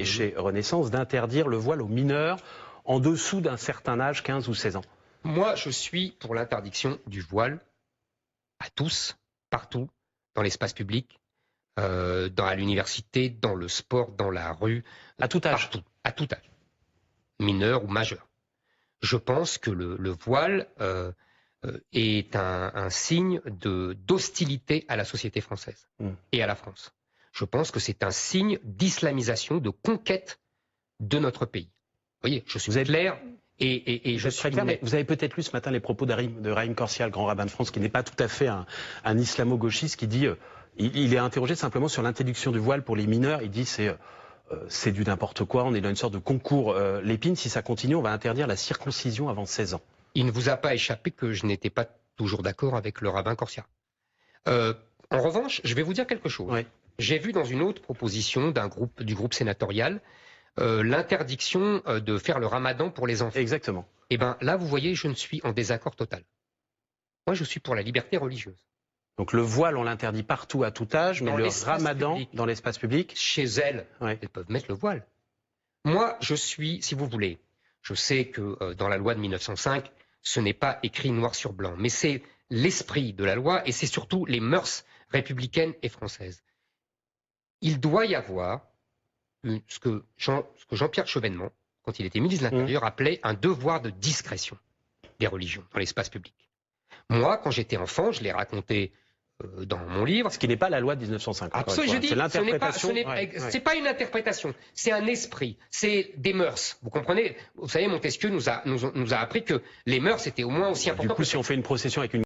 et chez Renaissance, d'interdire le voile aux mineurs en dessous d'un certain âge, 15 ou 16 ans. Moi, je suis pour l'interdiction du voile à tous, partout, dans l'espace public, à l'université, dans le sport, dans la rue. À tout âge. Partout, à tout âge, mineur ou majeur. Je pense que le voile est un signe d'hostilité à la société française et à la France. Je pense que c'est un signe d'islamisation, de conquête de notre pays. Vous voyez, je suis clair et je suis très clair, mais vous avez peut-être lu ce matin les propos de Raïm Corsia, le grand rabbin de France, qui n'est pas tout à fait un islamo-gauchiste, qui dit, il est interrogé simplement sur l'interdiction du voile pour les mineurs. Il dit c'est du n'importe quoi, on est dans une sorte de concours Lépine. Si ça continue, on va interdire la circoncision avant 16 ans. Il ne vous a pas échappé que je n'étais pas toujours d'accord avec le rabbin Corsia. En revanche, je vais vous dire quelque chose. Oui. J'ai vu dans une autre proposition du groupe sénatorial l'interdiction de faire le ramadan pour les enfants. Exactement. Eh bien là, vous voyez, je ne suis en désaccord total. Moi, je suis pour la liberté religieuse. Donc le voile, on l'interdit partout à tout âge, mais le ramadan dans l'espace public. Chez elles, elles peuvent mettre le voile. Moi, je suis, si vous voulez, je sais que dans la loi de 1905, ce n'est pas écrit noir sur blanc, mais c'est l'esprit de la loi et c'est surtout les mœurs républicaines et françaises. Il doit y avoir ce que Jean-Pierre Chevènement, quand il était ministre de l'Intérieur, appelait un devoir de discrétion des religions dans l'espace public. Moi, quand j'étais enfant, je l'ai raconté dans mon livre. Ce qui n'est pas la loi de 1905. Absolument, je dis, c'est l'interprétation. C'est pas une interprétation, c'est un esprit, c'est des mœurs. Vous comprenez? Vous savez, Montesquieu nous a appris que les mœurs étaient au moins aussi importantes. Du coup, si on fait une procession avec une